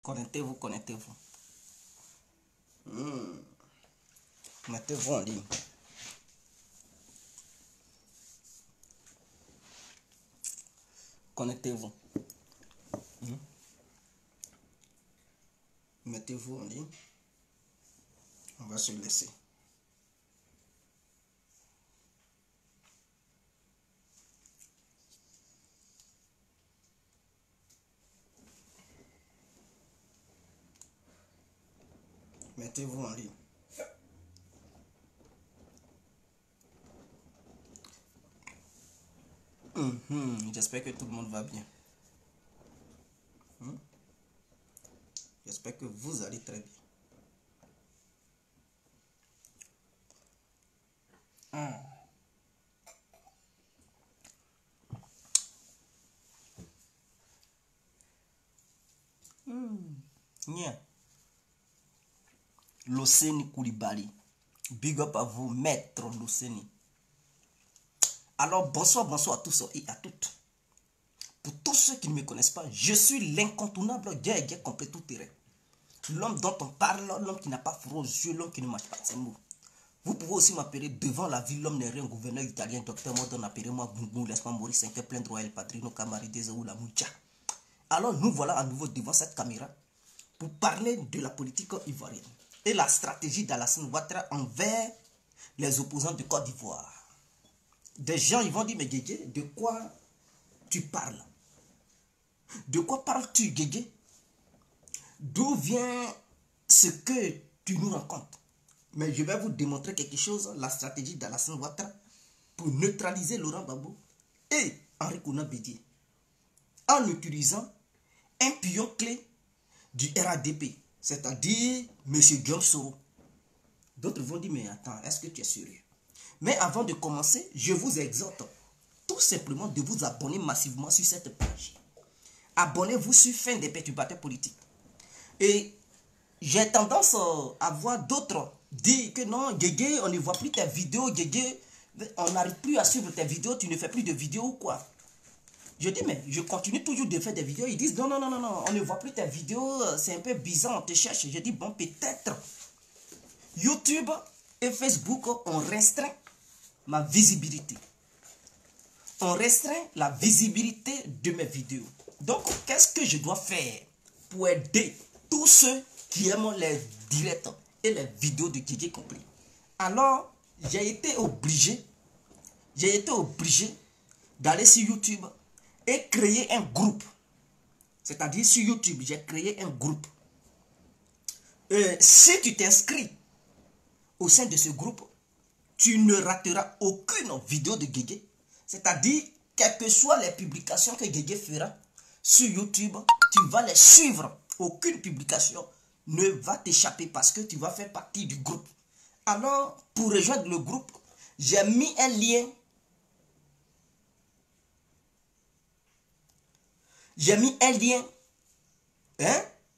Connectez-vous, connectez-vous. Mettez-vous en ligne. Connectez-vous. Mettez-vous en ligne. On va se laisser. Mettez-vous en ligne. J'espère que tout le monde va bien. J'espère que vous allez très bien. Yeah. Loseni Koulibaly. Big up à vous, maître Loseni. Alors, bonsoir à tous et à toutes. Pour tous ceux qui ne me connaissent pas, je suis l'incontournable guerre complet tout terrain. L'homme dont on parle, l'homme qui n'a pas froid aux yeux, l'homme qui ne mange pas de ses mots. Vous pouvez aussi m'appeler devant la ville, l'homme n'est rien, gouverneur italien, docteur Modon, appelez-moi Boubou, laisse-moi mourir, 5 plein droit, El Padrino, Camari, ou la Moucha. Alors nous voilà à nouveau devant cette caméra pour parler de la politique ivoirienne et la stratégie d'Alassane Ouattara envers les opposants de Côte d'Ivoire. Des gens ils vont dire, mais Guégué, de quoi tu parles? De quoi parles-tu, Guégué? D'où vient ce que tu nous racontes? Mais je vais vous démontrer quelque chose, la stratégie d'Alassane Ouattara pour neutraliser Laurent Gbagbo et Henri Konan Bédié en utilisant un pion clé du RADP, c'est-à-dire M. Guillaume Soro. D'autres vont dire, mais attends, est-ce que tu es sérieux? Mais avant de commencer, je vous exhorte tout simplement de vous abonner massivement sur cette page. Abonnez-vous sur Fin des perturbateurs politiques. Et j'ai tendance à voir d'autres dire que non, Guégué, on ne voit plus tes vidéos, Guégué, on n'arrive plus à suivre tes vidéos, tu ne fais plus de vidéos ou quoi? Je dis, mais je continue toujours de faire des vidéos. Ils disent, non, on ne voit plus tes vidéos, c'est un peu bizarre, on te cherche. Je dis, bon, peut-être. YouTube et Facebook ont restreint ma visibilité. On restreint la visibilité de mes vidéos. Donc, qu'est-ce que je dois faire pour aider tous ceux qui aiment les directs et les vidéos de Guégué compris? Alors, j'ai été obligé d'aller sur YouTube et créer un groupe. C'est-à-dire sur YouTube, j'ai créé un groupe. Si tu t'inscris au sein de ce groupe, tu ne rateras aucune vidéo de Guégué. C'est-à-dire, quelles que soient les publications que Guégué fera sur YouTube, tu vas les suivre. Aucune publication ne va t'échapper parce que tu vas faire partie du groupe. Alors, pour rejoindre le groupe, j'ai mis un lien. J'ai mis un lien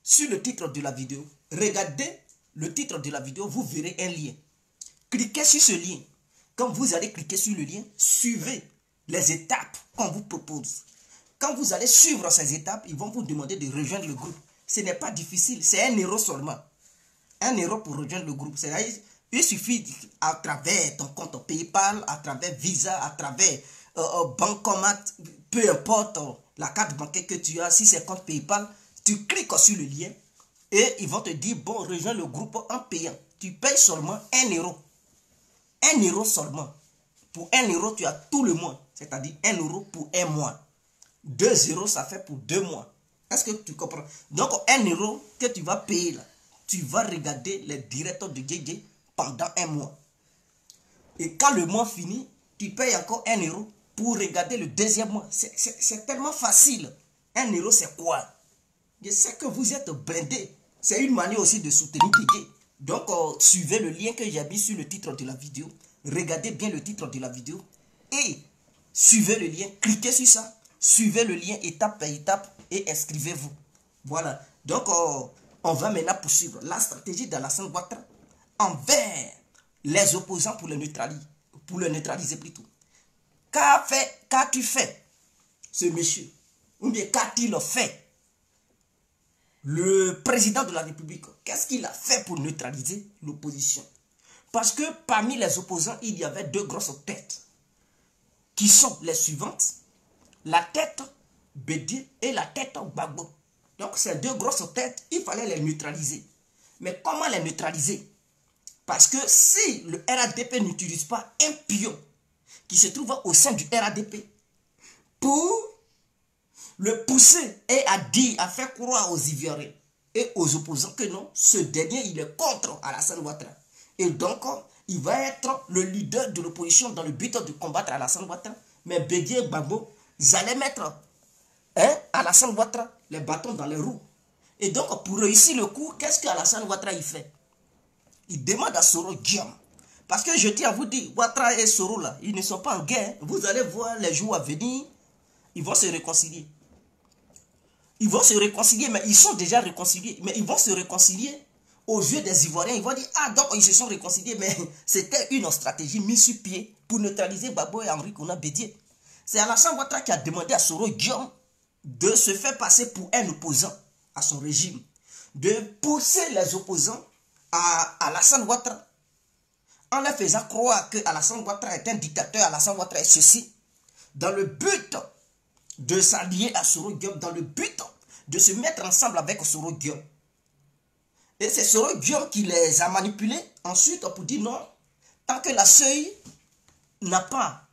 sur le titre de la vidéo. Regardez le titre de la vidéo, vous verrez un lien. Cliquez sur ce lien. Quand vous allez cliquer sur le lien, suivez les étapes qu'on vous propose. Quand vous allez suivre ces étapes, ils vont vous demander de rejoindre le groupe. Ce n'est pas difficile, c'est 1 euro seulement. 1 euro pour rejoindre le groupe. C'est-à-dire, il suffit à travers ton compte PayPal, à travers Visa, à travers Bancomat, peu importe la carte bancaire que tu as, si c'est compte PayPal, tu cliques sur le lien et ils vont te dire, bon, rejoins le groupe en payant. Tu payes seulement 1 euro. 1 euro seulement. Pour 1 euro, tu as tout le mois. C'est-à-dire 1 euro pour 1 mois. 2 euros, ça fait pour 2 mois. Est-ce que tu comprends? Donc, 1 euro que tu vas payer là, tu vas regarder les directs de Guégué pendant 1 mois. Et quand le mois finit, tu payes encore 1 euro pour regarder le deuxième mois. C'est tellement facile. 1 euro, c'est quoi? Je sais que vous êtes blindés. C'est une manière aussi de soutenir Guégué. Donc, suivez le lien que j'ai mis sur le titre de la vidéo. Regardez bien le titre de la vidéo. Et suivez le lien. Cliquez sur ça. Suivez le lien étape par étape et inscrivez-vous. Voilà. Donc, on va maintenant poursuivre la stratégie d'Alassane Ouattara envers les opposants pour le neutraliser plutôt. Qu'as-tu fait, ce monsieur? Ou bien qu'a-t-il fait? le président de la République, qu'est-ce qu'il a fait pour neutraliser l'opposition? Parce que parmi les opposants, il y avait deux grosses têtes, qui sont les suivantes. La tête Bédié et la tête Gbagbo. Donc ces deux grosses têtes, il fallait les neutraliser. Mais comment les neutraliser? Parce que si le RADP n'utilise pas un pion qui se trouve au sein du RADP pour le pousser et à faire croire aux Ivoiriens et aux opposants que non, ce dernier il est contre Alassane Ouattara. Et donc, il va être le leader de l'opposition dans le but de combattre Alassane Ouattara. Mais Bédié et Gbagbo, ils allaient mettre Alassane Ouattara les bâtons dans les roues. Et donc, pour réussir le coup, qu'est-ce qu'Alassane Ouattara il fait? Il demande à Soro Diam. Parce que je tiens à vous dire, Ouattara et Soro là, ils ne sont pas en guerre. Vous allez voir les jours à venir, ils vont se réconcilier. Ils vont se réconcilier, mais ils sont déjà réconciliés. Mais ils vont se réconcilier aux yeux des Ivoiriens. Ils vont dire, ah donc ils se sont réconciliés, mais c'était une stratégie mise sur pied pour neutraliser Gbagbo et Henri Konan Bédié. C'est Alassane Ouattara qui a demandé à Soro Diam de se faire passer pour un opposant à son régime. De pousser les opposants à Alassane Ouattara en leur faisant croire que Alassane Ouattara est un dictateur, Alassane Ouattara est ceci, dans le but de s'allier à Soro Diom, dans le but de se mettre ensemble avec Soro Diom. Et c'est Soro Diom qui les a manipulés ensuite pour dire non, tant que la CEI n'a pas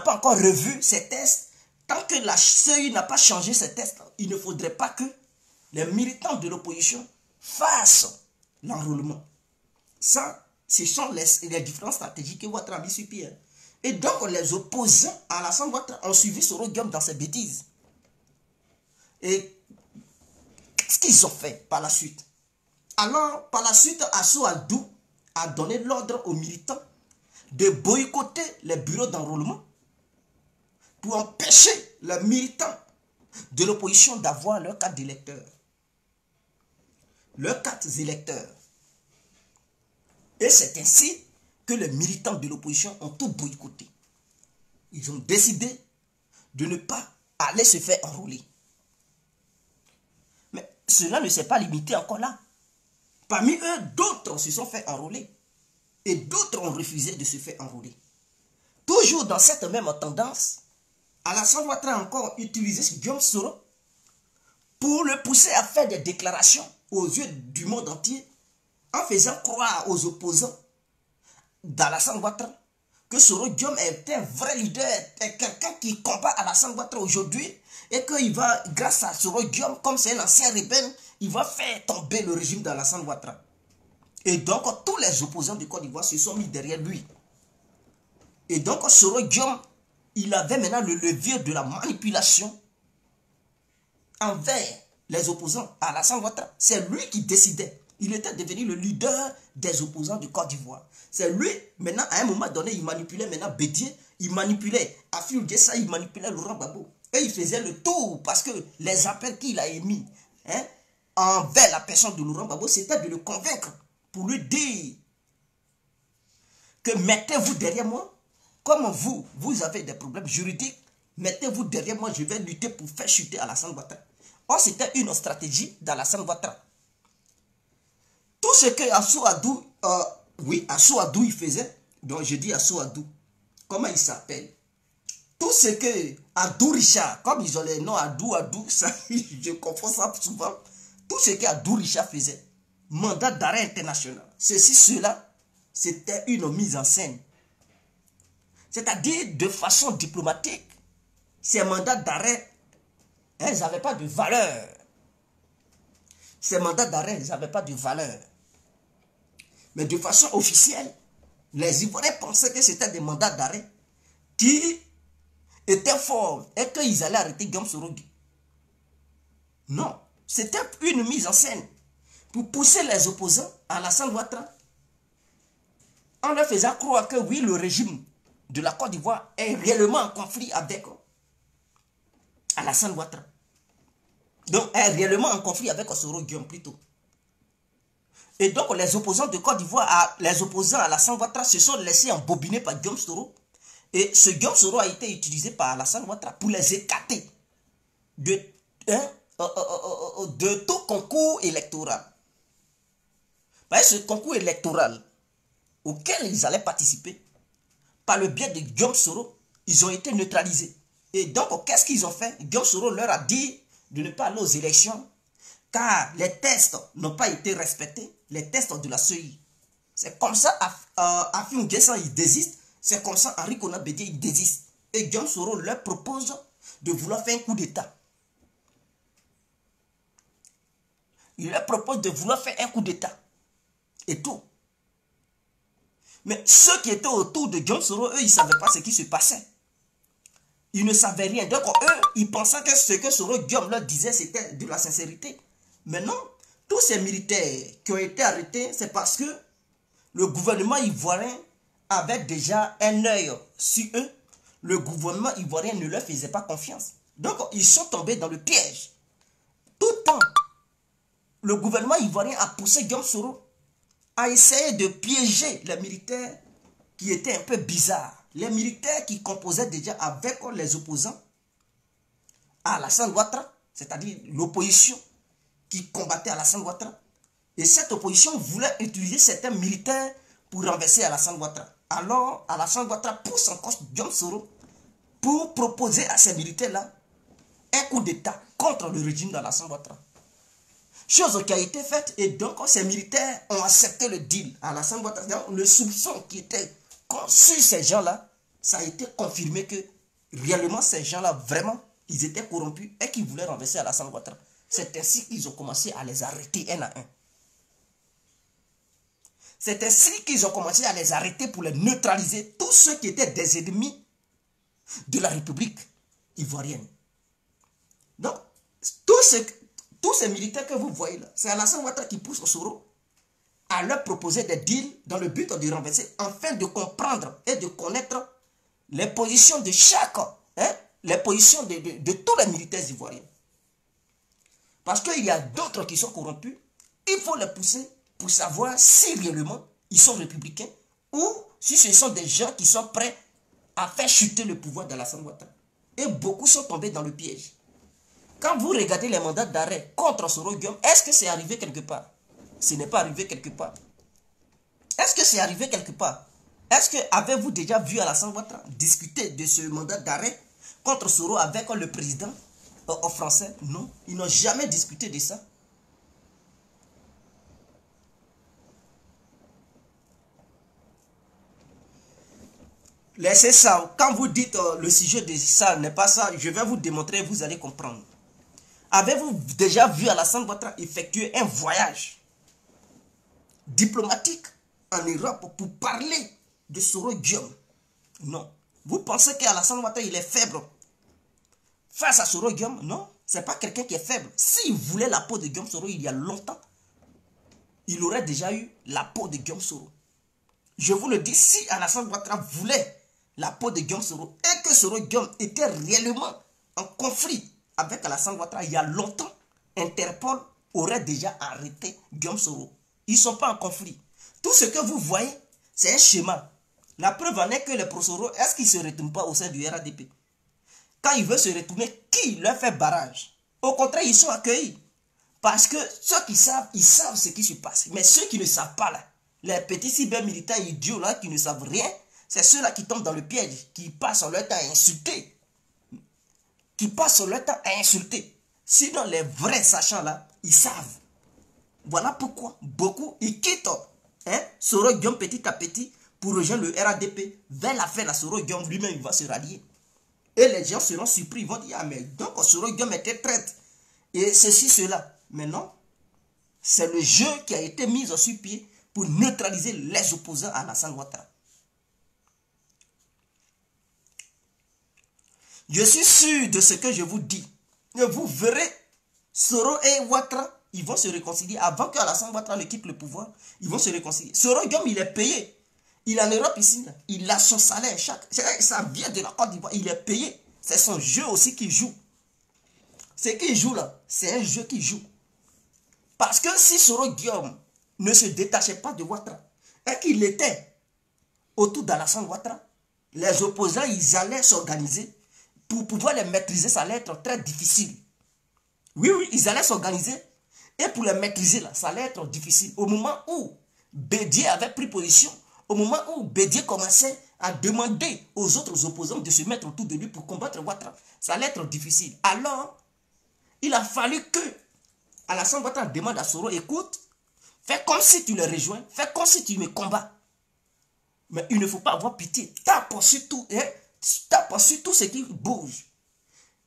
encore revu ses tests, tant que la CEI n'a pas changé ses tests, il ne faudrait pas que les militants de l'opposition fassent l'enrôlement. Ça, ce sont les différentes stratégies que Ouattara a mis sur pied. Et donc, les opposants à Alassane Ouattara ont suivi Soro Diom dans ses bêtises. Et qu'est-ce qu'ils ont fait par la suite? Alors, par la suite, Assou Adou a donné l'ordre aux militants de boycotter les bureaux d'enrôlement pour empêcher les militants de l'opposition d'avoir leur carte d'électeur. Leurs cartes électeurs. Et c'est ainsi que les militants de l'opposition ont tout boycotté. Ils ont décidé de ne pas aller se faire enrôler. Mais cela ne s'est pas limité encore là. Parmi eux, d'autres se sont fait enrôler. Et d'autres ont refusé de se faire enrôler. Toujours dans cette même tendance, Alassane Ouattara a encore utilisé ce Guillaume Soro pour le pousser à faire des déclarations aux yeux du monde entier en faisant croire aux opposants d'Alassane Ouattara que Soro Diom est un vrai leader, est quelqu'un qui combat Alassane Ouattara aujourd'hui et qu'il va, grâce à Soro Diom, comme c'est un ancien rebelle, il va faire tomber le régime d'Alassane Ouattara. Et donc, tous les opposants du Côte d'Ivoire se sont mis derrière lui. Et donc, Soro Diom, il avait maintenant le levier de la manipulation envers les opposants à Alassane Ouattara. C'est lui qui décidait. Il était devenu le leader des opposants du Côte d'Ivoire. C'est lui, maintenant, à un moment donné, il manipulait maintenant Bédié, il manipulait Afil Gessa, il manipulait Laurent Gbagbo. Et il faisait le tour parce que les appels qu'il a émis envers la personne de Laurent Gbagbo, c'était de le convaincre pour lui dire que mettez-vous derrière moi. Comme vous avez des problèmes juridiques, mettez-vous derrière moi, je vais lutter pour faire chuter Alassane Ouattara. Or, c'était une stratégie d'Alassane Ouattara. Tout ce que Assou Adou, Assou Adou il faisait, donc je dis Assou Adou, comment il s'appelle? Tout ce que Adou Richard, comme ils ont les noms Adou, ça, je confonds ça souvent. Tout ce que Adou Richard faisait, mandat d'arrêt international, cela, c'était une mise en scène. C'est-à-dire de façon diplomatique, ces mandats d'arrêt, ils n'avaient pas de valeur. Ces mandats d'arrêt, ils n'avaient pas de valeur. Mais de façon officielle, les Ivoiriens pensaient que c'était des mandats d'arrêt qui étaient forts et qu'ils allaient arrêter Guillaume Soro. Non, c'était une mise en scène pour pousser les opposants à Alassane Ouattara en leur faisant croire que oui, le régime de la Côte d'Ivoire est réellement en conflit avec Alassane Ouattara. Donc, est réellement en conflit avec Soro Diom plutôt. Et donc, les opposants de Côte d'Ivoire, les opposants à Alassane Ouattara se sont laissés embobiner par Guillaume Soro. Et ce Guillaume Soro a été utilisé par Alassane Ouattara pour les écarter de de tout concours électoral. Ce concours électoral auquel ils allaient participer, par le biais de Guillaume Soro, ils ont été neutralisés. Et donc, qu'est-ce qu'ils ont fait? Guillaume Soro leur a dit de ne pas aller aux élections, car les tests n'ont pas été respectés, les tests de la CEI. C'est comme ça, Afim N'Guessan, il désiste. C'est comme ça, Henri Konan Bédié, il désiste. Et Guillaume Soro leur propose de vouloir faire un coup d'État. Il leur propose de vouloir faire un coup d'État. Et tout. Mais ceux qui étaient autour de Guillaume Soro, eux, ils ne savaient pas ce qui se passait. Ils ne savaient rien. Donc, eux, ils pensaient que ce que Soro Guillaume leur disait, c'était de la sincérité. Mais non, tous ces militaires qui ont été arrêtés, c'est parce que le gouvernement ivoirien avait déjà un œil sur eux. Le gouvernement ivoirien ne leur faisait pas confiance. Donc, ils sont tombés dans le piège. Tout le temps, le gouvernement ivoirien a poussé Guillaume Soro à essayer de piéger les militaires qui étaient un peu bizarres. Les militaires qui composaient déjà avec les opposants à Alassane Ouattara, c'est-à-dire l'opposition qui combattait Alassane Ouattara. Et cette opposition voulait utiliser certains militaires pour renverser Alassane Ouattara. Alors, Alassane Ouattara pousse encore Guillaume Soro pour proposer à ces militaires-là un coup d'État contre le régime d'Alassane Ouattara. Chose qui a été faite, et donc ces militaires ont accepté le deal. Alassane Ouattara, le soupçon qui était sur ces gens-là, ça a été confirmé que réellement ces gens-là, vraiment, ils étaient corrompus et qu'ils voulaient renverser Alassane Ouattara. C'est ainsi qu'ils ont commencé à les arrêter un à un. C'est ainsi qu'ils ont commencé à les arrêter pour les neutraliser, tous ceux qui étaient des ennemis de la République ivoirienne. Donc, tous ces militaires que vous voyez là, c'est Alassane Ouattara qui pousse Soro à leur proposer des deals dans le but de renverser, afin de comprendre et de connaître les positions de chaque, les positions de tous les militaires ivoiriens. Parce qu'il y a d'autres qui sont corrompus, il faut les pousser pour savoir si réellement ils sont républicains ou si ce sont des gens qui sont prêts à faire chuter le pouvoir d'Alassane Ouattara. Et beaucoup sont tombés dans le piège. Quand vous regardez les mandats d'arrêt contre Soro Guillaume, est-ce que c'est arrivé quelque part? Ce n'est pas arrivé quelque part. Est-ce que c'est arrivé quelque part? Est-ce que avez-vous déjà vu Alassane Ouattara discuter de ce mandat d'arrêt contre Soro avec le président français? Non, ils n'ont jamais discuté de ça. Laissez ça. Quand vous dites le sujet de ça n'est pas ça, je vais vous démontrer, vous allez comprendre. Avez-vous déjà vu Alassane Ouattara effectuer un voyage diplomatique en Europe pour parler de Soro Guillaume? Non. Vous pensez qu'Alassane Ouattara il est faible face à Soro Guillaume? Non, ce n'est pas quelqu'un qui est faible. S'il voulait la peau de Guillaume Soro il y a longtemps, il aurait déjà eu la peau de Guillaume Soro. Je vous le dis, si Alassane Ouattara voulait la peau de Guillaume Soro et que Soro Guillaume était réellement en conflit avec Alassane Ouattara il y a longtemps, Interpol aurait déjà arrêté Guillaume Soro. Ils ne sont pas en conflit. Tout ce que vous voyez, c'est un schéma. La preuve en est que les pro-Soro, est-ce qu'ils ne se retournent pas au sein du RADP? Quand ils veulent se retourner, qui leur fait barrage? Au contraire, ils sont accueillis. Parce que ceux qui savent, ils savent ce qui se passe. Mais ceux qui ne savent pas là, les petits cybermilitaires idiots là, qui ne savent rien, c'est ceux-là qui tombent dans le piège, qui passent leur temps à insulter. Qui passent leur temps à insulter. Sinon, les vrais sachants là, ils savent. Voilà pourquoi beaucoup, ils quittent Soro Guillaume petit à petit pour rejoindre le RADP. Vers la fin, la Soro Guillaume lui-même, il va se rallier. Et les gens seront surpris, ils vont dire, ah mais donc Soro Guillaume était traître. Et ceci, cela. Mais non, c'est le jeu qui a été mis sur pied pour neutraliser les opposants à Alassane Ouattara. Je suis sûr de ce que je vous dis. Et vous verrez, Soro et Ouattara, ils vont se réconcilier. Avant que Alassane Ouattara ne quitte le pouvoir, ils vont se réconcilier. Soro Guillaume, il est payé. Il est en Europe ici. Là. Il a son salaire. Ça vient de la Côte d'Ivoire. Il est payé. C'est son jeu aussi qu'il joue. Ce qu'il joue là, c'est un jeu qu'il joue. Parce que si Soro Guillaume ne se détachait pas de Ouattara et qu'il était autour d'Alassane Ouattara, les opposants, ils allaient s'organiser pour pouvoir les maîtriser. Ça allait être très difficile. Oui, oui, ils allaient s'organiser. Et pour les maîtriser, là, ça allait être difficile. Au moment où Bédié avait pris position, au moment où Bédié commençait à demander aux autres opposants de se mettre autour de lui pour combattre Ouattara, ça allait être difficile. Alors, il a fallu que Alassane Ouattara demande à Soro, écoute, fais comme si tu le rejoins, fais comme si tu me combats. Mais il ne faut pas avoir pitié. Tape sur tout, tape sur tout ce qui bouge.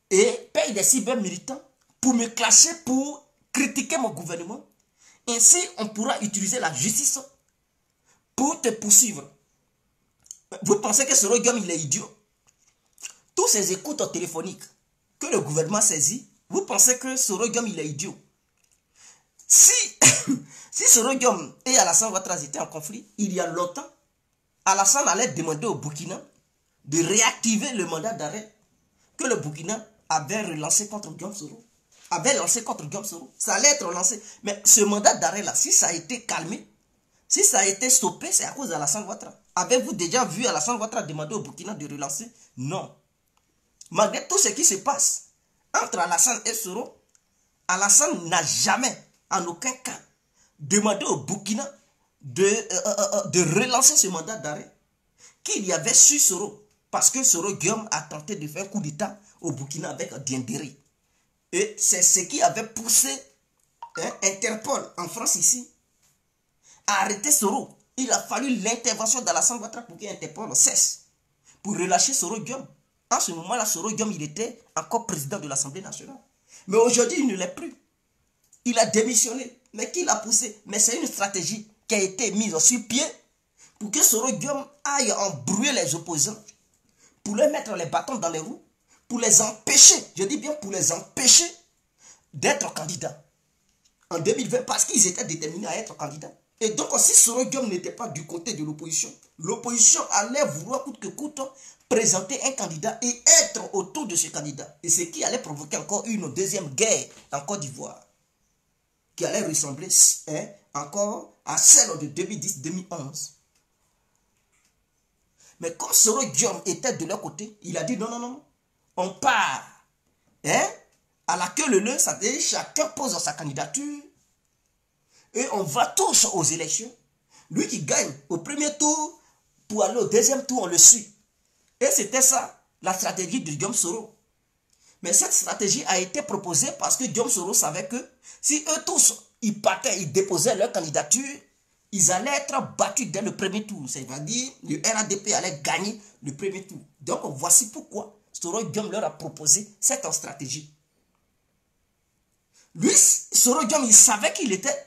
Et paye des cyber-militants pour me clasher, pour critiquer mon gouvernement. Ainsi, on pourra utiliser la justice pour te poursuivre. Vous pensez que Soro Guillaume, il est idiot? Tous ces écoutes téléphoniques que le gouvernement saisit, vous pensez que Soro Guillaume, il est idiot? Si, si Soro Guillaume et Alassane Ouattara étaient en conflit, il y a longtemps, Alassane allait demander au Burkina de réactiver le mandat d'arrêt que le Burkina avait relancé contre Guillaume Soro. Ça allait être relancé. Mais ce mandat d'arrêt-là, si ça a été calmé, si ça a été stoppé, c'est à cause d'Alassane Ouattara. Avez-vous déjà vu Alassane Ouattara demander au Burkina de relancer? Non. Malgré tout ce qui se passe entre Alassane et Soro, Alassane n'a jamais, en aucun cas, demandé au Burkina de relancer ce mandat d'arrêt qu'il y avait sur Soro. Parce que Soro Guillaume a tenté de faire un coup d'État au Burkina avec Diendéré. Et c'est ce qui avait poussé Interpol en France ici à arrêter Soro. Il a fallu l'intervention d'Alassane Ouattara pour qu'Interpol cesse, pour relâcher Soro Guillaume. En ce moment-là, Soro Guillaume, il était encore président de l'Assemblée nationale. Mais aujourd'hui, il ne l'est plus. Il a démissionné. Mais qui l'a poussé? Mais c'est une stratégie qui a été mise sur pied pour que Soro Guillaume aille embrouiller les opposants, pour leur mettre les bâtons dans les roues, pour les empêcher, je dis bien pour les empêcher d'être candidats en 2020 parce qu'ils étaient déterminés à être candidats. Et donc si Soro Guillaume n'était pas du côté de l'opposition, l'opposition allait vouloir coûte que coûte présenter un candidat et être autour de ce candidat. Et ce qui allait provoquer encore une deuxième guerre en Côte d'Ivoire, qui allait ressembler encore à celle de 2010-2011. Mais comme Soro Guillaume était de leur côté, il a dit non, non, non, on part à la queue leu, ça veut dire chacun pose sa candidature et on va tous aux élections. Lui qui gagne au premier tour, pour aller au deuxième tour, on le suit. Et c'était ça, la stratégie de Guillaume Soro. Mais cette stratégie a été proposée parce que Guillaume Soro savait que si eux tous, ils partaient, ils déposaient leur candidature, ils allaient être battus dès le premier tour. C'est-à-dire, le RADP allait gagner le premier tour. Donc, voici pourquoi Soro Guillaume leur a proposé cette stratégie. Lui, Soro Guillaume, il savait qu'il était,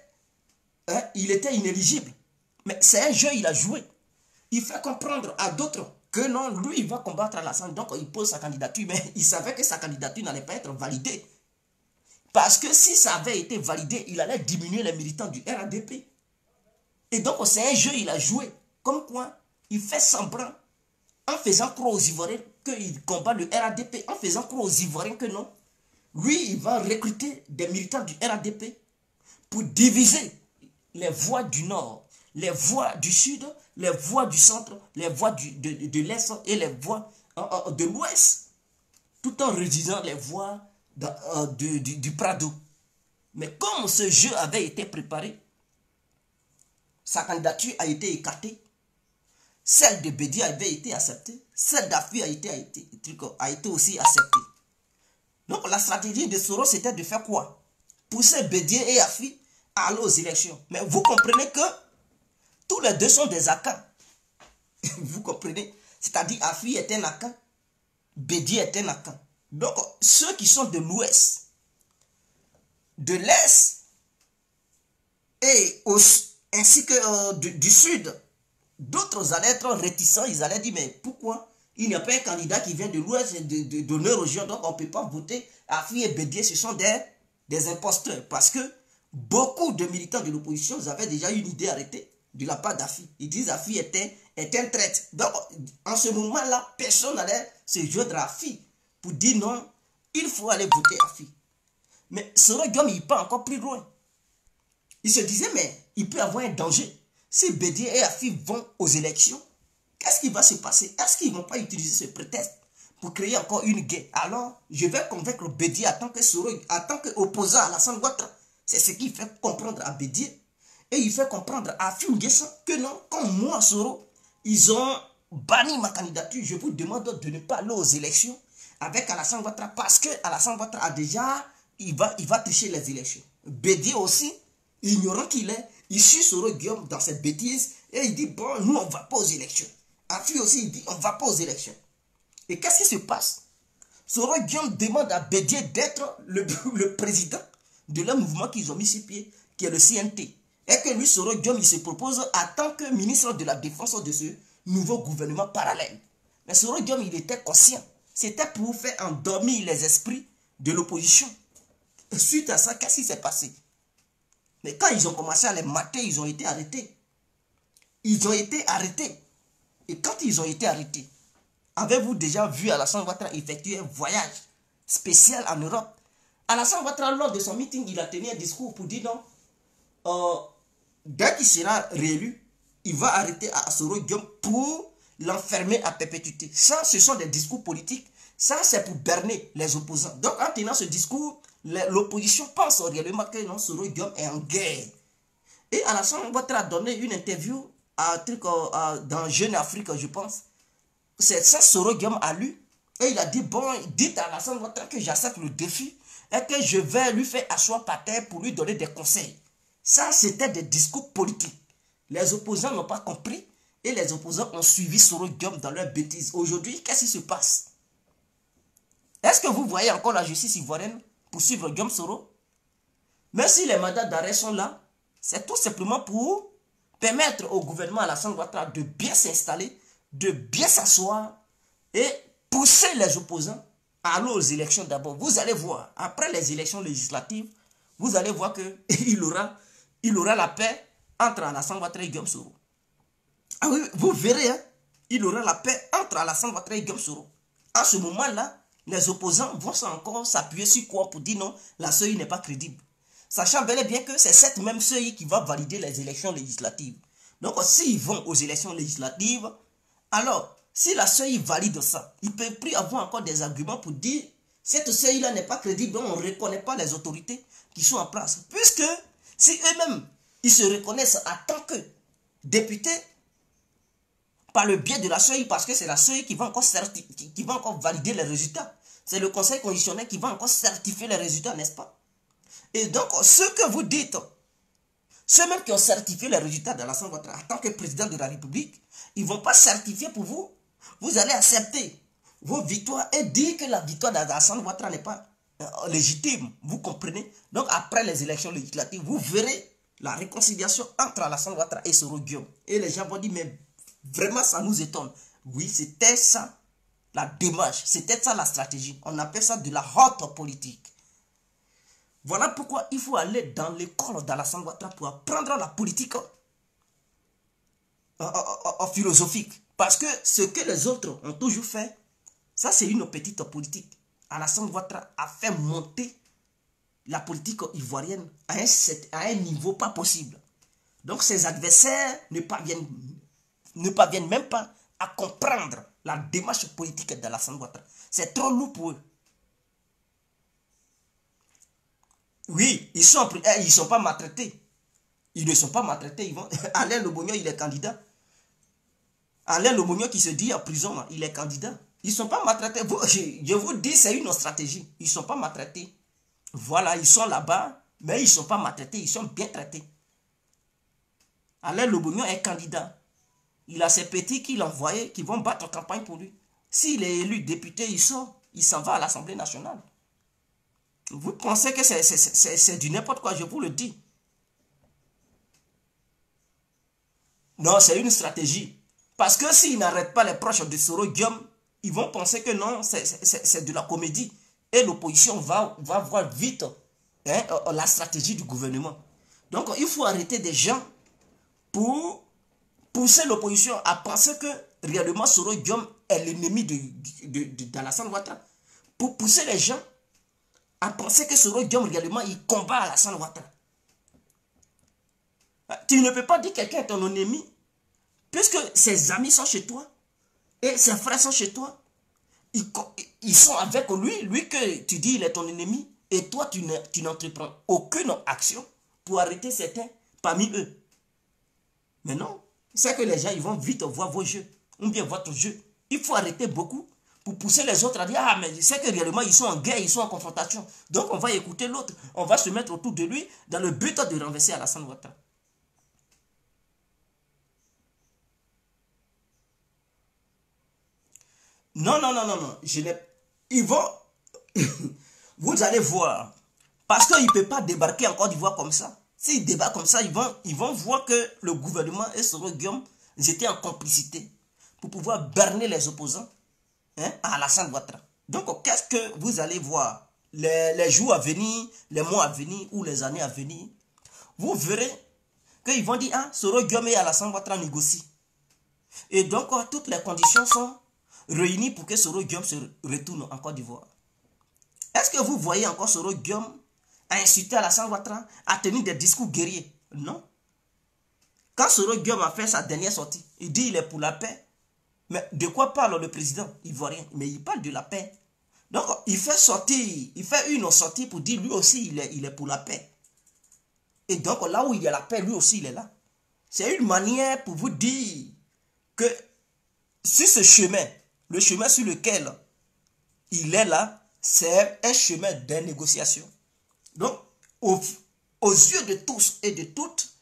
il était inéligible. Mais c'est un jeu, il a joué. Il fait comprendre à d'autres que non, lui, il va combattre Alassane. Donc, il pose sa candidature. Mais il savait que sa candidature n'allait pas être validée. Parce que si ça avait été validé, il allait diminuer les militants du RADP. Et donc, c'est un jeu, il a joué. Comme quoi, il fait semblant, en faisant croire aux Ivoiriens qu'il combat le RADP, en faisant croire aux Ivoiriens que non. Lui, il va recruter des militants du RADP pour diviser les voix du Nord, les voix du Sud, les voix du Centre, les voix de l'Est et les voix de l'Ouest, tout en réduisant les voix du Prado. Mais comme ce jeu avait été préparé, sa candidature a été écartée. Celle de Bédié avait été acceptée. Celle d'Afi a été aussi acceptée. Donc la stratégie de Soro, c'était de faire quoi? Pousser Bédié et Afi à aller aux élections. Mais vous comprenez que tous les deux sont des Akans. Vous comprenez? C'est-à-dire Afi est un Akan, Bédié est un Akan. Donc ceux qui sont de l'Ouest, de l'Est et ainsi que du Sud, d'autres allaient être réticents. Ils allaient dire, mais pourquoi il n'y a pas un candidat qui vient de l'Ouest de nos régions, donc on ne peut pas voter. Afi et Bédié, ce sont des imposteurs. Parce que beaucoup de militants de l'opposition avaient déjà une idée arrêtée de la part d'Afi. Ils disent Afi était un traître. Donc, en ce moment-là, personne n'allait se joindre à Afi pour dire non, il faut aller voter Afi. Mais Soro Guillaume, il part encore plus loin. Il se disait, mais il peut y avoir un danger. Si Bédié et Afi vont aux élections, qu'est-ce qui va se passer? Est-ce qu'ils ne vont pas utiliser ce prétexte pour créer encore une guerre. Alors, je vais convaincre Bédié en tant qu'opposant à Alassane Ouattara. C'est ce qu'il fait comprendre à Bédié. Et il fait comprendre à Assimi Goïta que non, comme moi, Soro, ils ont banni ma candidature. Je vous demande de ne pas aller aux élections avec Alassane Ouattara parce que Alassane Ouattara a déjà, il va tricher les élections. Bédié aussi, ignorant qu'il est, il suit Soro Guillaume dans cette bêtise et il dit, bon, nous, on ne va pas aux élections. Assimi aussi, il dit, on ne va pas aux élections. Et qu'est-ce qui se passe? Soro Guillaume demande à Bédié d'être le président de leur mouvement qu'ils ont mis sur pied, qui est le CNT. Et que lui, Soro Guillaume, il se propose en tant que ministre de la Défense de ce nouveau gouvernement parallèle. Mais Soro Guillaume, il était conscient. C'était pour faire endormir les esprits de l'opposition. Suite à ça, qu'est-ce qui s'est passé? Mais quand ils ont commencé à les mater, ils ont été arrêtés. Ils ont été arrêtés. Et quand ils ont été arrêtés, avez-vous déjà vu Alassane Ouattara effectuer un voyage spécial en Europe? Alassane Ouattara, lors de son meeting, il a tenu un discours pour dire non, dès qu'il sera réélu, il va arrêter à Soro Guillaume pour l'enfermer à perpétuité. Ça, ce sont des discours politiques. Ça, c'est pour berner les opposants. Donc, en tenant ce discours, l'opposition pense réellement que non, Soro Guillaume est en guerre. Et Alassane Ouattara a donné une interview à un truc dans Jeune Afrique, je pense. C'est ça Soro Guillaume a lu. Et il a dit, bon, dites à Alassane Ouattara que j'accepte le défi et que je vais lui faire asseoir par terre pour lui donner des conseils. Ça, c'était des discours politiques. Les opposants n'ont pas compris et les opposants ont suivi Soro Guillaume dans leur bêtise. Aujourd'hui, qu'est-ce qui se passe? Est-ce que vous voyez encore la justice ivoirienne pour suivre Guillaume Soro? Même si les mandats d'arrêt sont là, c'est tout simplement pour permettre au gouvernement Alassane Ouattara de bien s'installer, de bien s'asseoir et pousser les opposants à aller aux élections d'abord. Vous allez voir, après les élections législatives, vous allez voir qu'il aura la paix entre Alassane Ouattara et Guillaume Soro. Ah oui, vous verrez, hein, il aura la paix entre Alassane Ouattara et Guillaume Soro. À ce moment-là, les opposants vont encore s'appuyer sur quoi pour dire non, la CEI n'est pas crédible. Sachant bel et bien que c'est cette même CEI qui va valider les élections législatives. Donc, s'ils vont aux élections législatives, alors, si la CEI valide ça, il ne peut plus avoir encore des arguments pour dire cette CEI-là n'est pas crédible, donc on ne reconnaît pas les autorités qui sont en place. Puisque, si eux-mêmes, ils se reconnaissent en tant que députés, par le biais de la CEI, parce que c'est la CEI qui va encore valider les résultats. C'est le Conseil constitutionnel qui va encore certifier les résultats, n'est-ce pas? Et donc, ce que vous dites, ceux même qui ont certifié les résultats d'Alassane Ouattara en tant que président de la République, ils ne vont pas certifier pour vous. Vous allez accepter vos victoires et dire que la victoire d'Alassane Ouattara n'est pas légitime. Vous comprenez? Donc, après les élections législatives, vous verrez la réconciliation entre Alassane Ouattara et Soro Guillaume. Et les gens vont dire, mais vraiment, ça nous étonne. Oui, c'était ça la démarche, c'était ça la stratégie. On appelle ça de la haute politique. Voilà pourquoi il faut aller dans l'école d'Alassane Ouattara pour apprendre la politique philosophique. Parce que ce que les autres ont toujours fait, ça c'est une petite politique. Alassane Ouattara a fait monter la politique ivoirienne à un niveau pas possible. Donc ses adversaires ne parviennent même pas à comprendre la démarche politique d'Alassane Ouattara. C'est trop lourd pour eux. Oui, ils sont pas maltraités. Ils ne sont pas maltraités. Alain Lobogno, il est candidat. Alain Lobogno qui se dit en prison, il est candidat. Ils ne sont pas maltraités. Je vous dis, c'est une stratégie. Ils ne sont pas maltraités. Voilà, ils sont là-bas, mais ils ne sont pas maltraités. Ils sont bien traités. Alain Lobogno est candidat. Il a ses petits qu'il envoyait, qui vont battre campagne pour lui. S'il est élu député, il s'en va à l'Assemblée nationale. Vous pensez que c'est du n'importe quoi, je vous le dis. Non, c'est une stratégie. Parce que s'ils n'arrêtent pas les proches de Soro Guillaume, ils vont penser que non, c'est de la comédie. Et l'opposition va voir vite la stratégie du gouvernement. Donc, il faut arrêter des gens pour pousser l'opposition à penser que réellement Soro Guillaume est l'ennemi d'Alassane Ouattara. Pour pousser les gens à penser que Soro Guillaume réellement il combat Alassane Ouattara. Tu ne peux pas dire que quelqu'un est ton ennemi puisque ses amis sont chez toi et ses frères sont chez toi ils sont avec lui, lui que tu dis il est ton ennemi, et toi tu n'entreprends aucune action pour arrêter certains parmi eux. Mais non, c'est que les gens ils vont vite voir vos jeux, ou bien votre jeu. Il faut arrêter beaucoup pour pousser les autres à dire ah mais c'est que réellement ils sont en guerre, ils sont en confrontation. Donc on va écouter l'autre, on va se mettre autour de lui dans le but de renverser Alassane Ouattara. Non, non, non, non, non. Ils vont. Vous allez voir. Parce qu'il ne peut pas débarquer en Côte d'Ivoire comme ça. S'ils débarquent comme ça, ils vont voir que le gouvernement et Soro Guillaume, ils étaient en complicité pour pouvoir berner les opposants à Alassane Ouattara. Donc, qu'est-ce que vous allez voir les jours à venir, les mois à venir ou les années à venir? Vous verrez qu'ils vont dire, ah, Soro Guillaume et Alassane Ouattara négocient. Et donc, toutes les conditions sont réunis pour que Soro Guillaume se retourne en Côte d'Ivoire. Est-ce que vous voyez encore Soro Guillaume à insulter Alassane Ouattara, à tenir des discours guerriers? Non. Quand Soro Guillaume a fait sa dernière sortie, il dit il est pour la paix. Mais de quoi parle le président ivoirien? Mais il parle de la paix. Donc il fait une sortie pour dire lui aussi il est pour la paix. Et donc là où il y a la paix, lui aussi il est là. C'est une manière pour vous dire que si ce chemin, le chemin sur lequel il est là, c'est un chemin de négociation. Donc, aux yeux de tous et de toutes,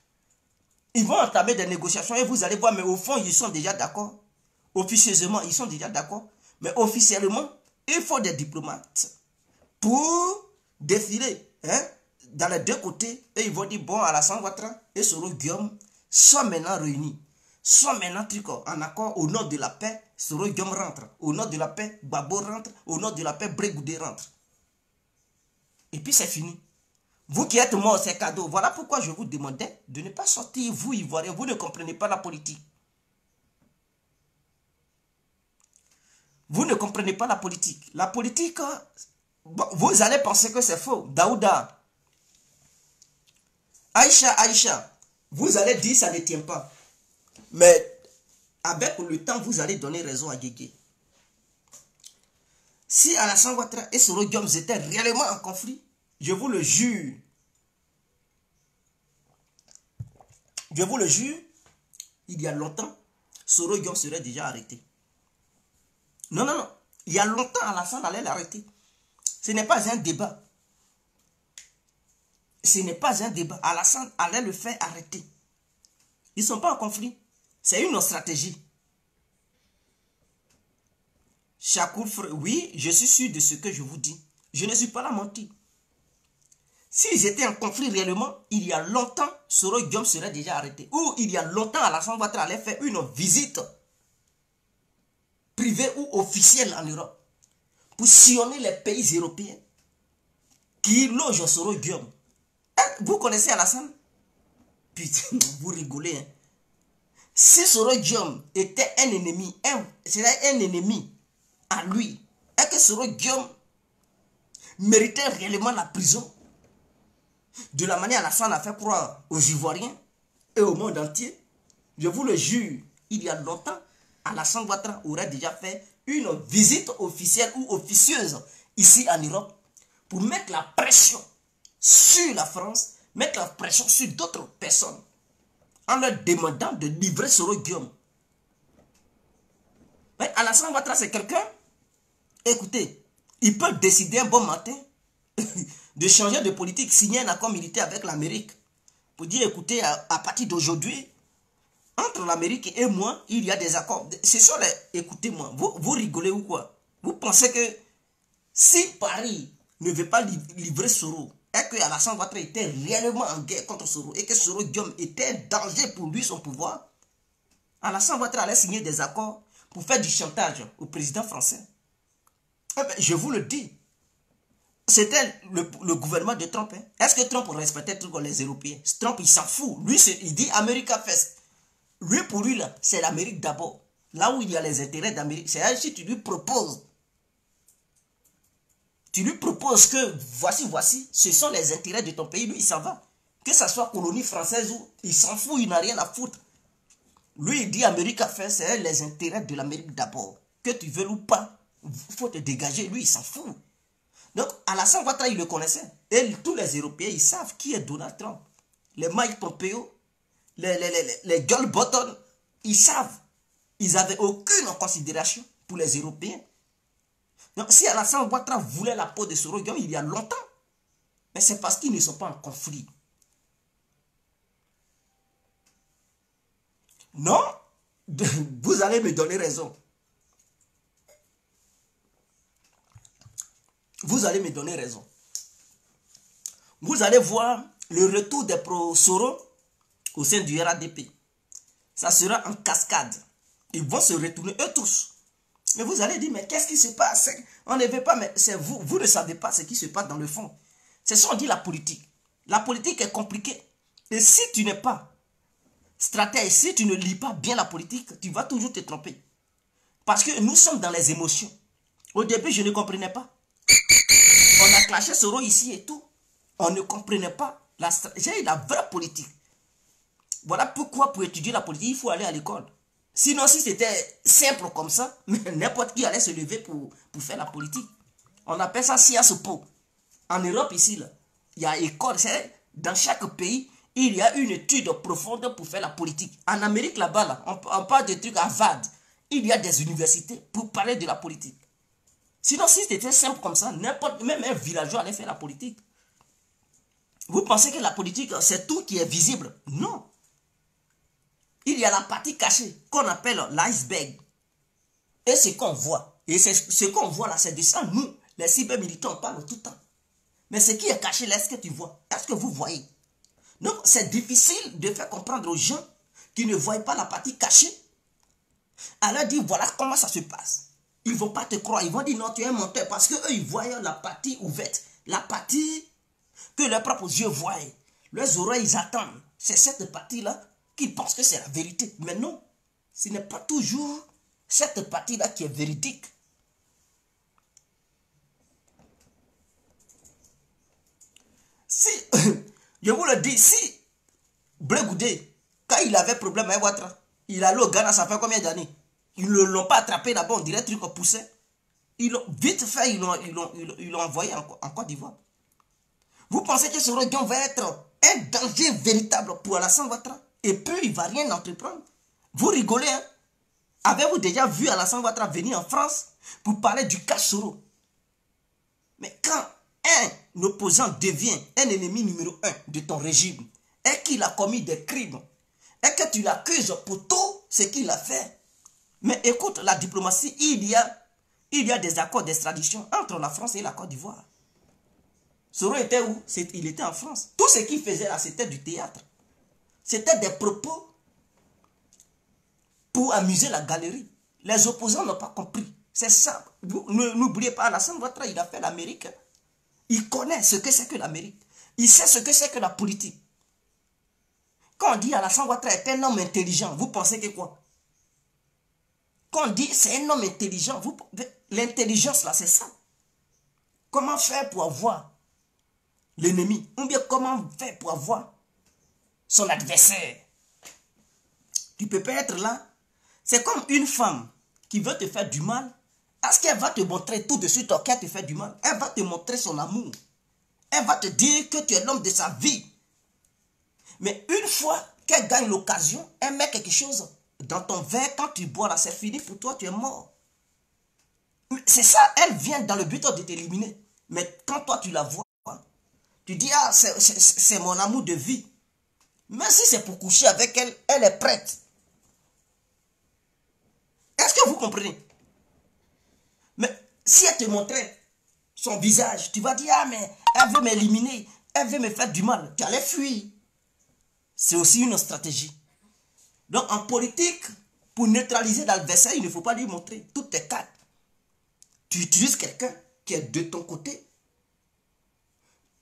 ils vont entamer des négociations et vous allez voir, mais au fond, ils sont déjà d'accord. Officieusement, ils sont déjà d'accord. Mais officiellement, il faut des diplomates pour défiler dans les deux côtés. Et ils vont dire, bon, Alassane Ouattara et Soro Guillaume sont maintenant réunis. Sont maintenant en accord au nom de la paix. Soro Guillaume rentre. Au nom de la paix, Babo rentre. Au nom de la paix, Brégoudé rentre. Et puis c'est fini. Vous qui êtes morts, c'est cadeau. Voilà pourquoi je vous demandais de ne pas sortir, vous Ivoiriens. Vous ne comprenez pas la politique. Vous ne comprenez pas la politique. La politique, bon, vous allez penser que c'est faux. Daouda, Aïcha, vous allez dire ça ne tient pas. Mais avec le temps, vous allez donner raison à Guégué. Si Alassane Ouattara et Soro Guillaume étaient réellement en conflit, je vous le jure, il y a longtemps, Soro Guillaume serait déjà arrêté. Non, non, non. Il y a longtemps, Alassane allait l'arrêter. Ce n'est pas un débat. Ce n'est pas un débat. Alassane allait le faire arrêter. Ils ne sont pas en conflit. C'est une stratégie. Chakoul, oui, je suis sûr de ce que je vous dis. Je ne suis pas là menti. S'ils étaient en conflit réellement, il y a longtemps, Soro Guillaume serait déjà arrêté. Ou il y a longtemps, Alassane Ouattara allait faire une visite privée ou officielle en Europe pour sillonner les pays européens qui logent Soro Guillaume. Vous connaissez Alassane? Putain, vous rigolez. Hein? Si Soro Guillaume était un ennemi, c'était un ennemi à lui, et que Soro Guillaume méritait réellement la prison, de la manière Alassane a fait croire aux Ivoiriens et au monde entier, je vous le jure, il y a longtemps, Alassane Ouattara aurait déjà fait une visite officielle ou officieuse ici en Europe pour mettre la pression sur la France, mettre la pression sur d'autres personnes en leur demandant de livrer Soro Guillaume. Mais Alassane Ouattara, c'est quelqu'un, écoutez, il peut décider un bon matin de changer de politique, signer un accord militaire avec l'Amérique pour dire, écoutez, à partir d'aujourd'hui, entre l'Amérique et moi, il y a des accords. Ce sont les... Écoutez-moi, vous rigolez ou quoi? Vous pensez que si Paris ne veut pas livrer Soro, et que Alassane Ouattara était réellement en guerre contre Soro, et que Soro Guillaume était un danger pour lui, son pouvoir, Alassane Ouattara allait signer des accords pour faire du chantage au président français. Eh bien, je vous le dis, c'était le gouvernement de Trump. Hein. Est-ce que Trump respectait les Européens? Trump, il s'en fout. Lui, il dit America First. Lui, pour lui, là, c'est l'Amérique d'abord. Là où il y a les intérêts d'Amérique, c'est si tu lui proposes. Tu lui proposes que voici, ce sont les intérêts de ton pays, lui, il s'en va. Que ça soit colonie française ou il s'en fout, il n'a rien à foutre. Lui, il dit Amérique First, c'est les intérêts de l'Amérique d'abord. Que tu veux ou pas, Il faut te dégager. Lui, il s'en fout. Donc, Alassane Ouattara, il le connaissait. Et tous les Européens, ils savent qui est Donald Trump. Les Mike Pompeo, les John Bolton, ils savent. Ils n'avaient aucune considération pour les Européens. Donc, si Alassane Ouattara voulait la peau de Soroguin il y a longtemps, mais c'est parce qu'ils ne sont pas en conflit. Non, vous allez me donner raison. Vous allez me donner raison. Vous allez voir le retour des pro-Soro au sein du RADP. Ça sera en cascade. Ils vont se retourner eux tous. Mais vous allez dire, mais qu'est-ce qui se passe? On ne veut pas, mais c'est vous. Vous ne savez pas ce qui se passe dans le fond. C'est ça, on dit la politique. La politique est compliquée. Et si tu n'es pas stratège, si tu ne lis pas bien la politique, tu vas toujours te tromper. Parce que nous sommes dans les émotions. Au début, je ne comprenais pas. On a clashé Soro ici et tout. On ne comprenait pas la vraie politique. Voilà pourquoi pour étudier la politique, il faut aller à l'école. Sinon, si c'était simple comme ça, n'importe qui allait se lever pour faire la politique. On appelle ça science po. En Europe, ici, là, il y a école. Dans chaque pays, il y a une étude profonde pour faire la politique. En Amérique, là-bas, là, on parle de trucs à Harvard. Il y a des universités pour parler de la politique. Sinon, si c'était simple comme ça, même un villageois allait faire la politique. Vous pensez que la politique, c'est tout qui est visible? Non. Il y a la partie cachée qu'on appelle l'iceberg. Et ce qu'on voit. Et ce qu'on voit là, c'est de ça. Nous, les cybermilitants, on parle tout le temps. Mais ce qui est caché là, est-ce que tu vois? Est-ce que vous voyez? Donc, c'est difficile de faire comprendre aux gens qui ne voient pas la partie cachée. À leur dire, voilà comment ça se passe. Ils ne vont pas te croire. Ils vont dire, non, tu es un menteur. Parce qu'eux, ils voient la partie ouverte. La partie que leurs propres yeux voient. Leurs oreilles, ils attendent. C'est cette partie-là qu'ils pensent que c'est la vérité. Mais non, ce n'est pas toujours cette partie-là qui est véridique. Si, je vous le dis, si Blé Goudé, quand il avait problème avec Ouattara, il allait au Ghana, ça fait combien d'années? Ils ne l'ont pas attrapé là-bas, on dirait truc poussé. Vite fait, ils l'ont envoyé en Côte d'Ivoire. Vous pensez que ce Soroguin va être un danger véritable pour Alassane Ouattara? Et puis, il ne va rien entreprendre. Vous rigolez, hein? Avez-vous déjà vu Alassane Ouattara venir en France pour parler du cas Soro? Mais quand un opposant devient un ennemi numéro 1 de ton régime et qu'il a commis des crimes et que tu l'accuses pour tout ce qu'il a fait, mais écoute, la diplomatie, il y a des accords d'extradition entre la France et la Côte d'Ivoire. Soro était où? Il était en France. Tout ce qu'il faisait là, c'était du théâtre. C'était des propos pour amuser la galerie. Les opposants n'ont pas compris. C'est ça. N'oubliez pas, Alassane Ouattara, il a fait l'Amérique. Il connaît ce que c'est que l'Amérique. Il sait ce que c'est que la politique. Quand on dit Alassane Ouattara est un homme intelligent, vous pensez que quoi? Quand on dit c'est un homme intelligent, l'intelligence là, c'est ça. Comment faire pour avoir l'ennemi? Ou bien comment faire pour avoir son adversaire? Tu peux pas être là. C'est comme une femme qui veut te faire du mal. Est-ce qu'elle va te montrer tout de suite qu'elle te fait du mal? Elle va te montrer son amour. Elle va te dire que tu es l'homme de sa vie. Mais une fois qu'elle gagne l'occasion, elle met quelque chose dans ton verre. Quand tu bois là, c'est fini pour toi, tu es mort. C'est ça, elle vient dans le but de t'éliminer. Mais quand toi tu la vois, tu dis, ah, c'est mon amour de vie. Même si c'est pour coucher avec elle, elle est prête. Est-ce que vous comprenez? Mais si elle te montrait son visage, tu vas dire, ah, mais elle veut m'éliminer, elle veut me faire du mal. Tu allais fuir. C'est aussi une stratégie. Donc en politique, pour neutraliser l'adversaire, il ne faut pas lui montrer toutes tes cartes. Tu utilises quelqu'un qui est de ton côté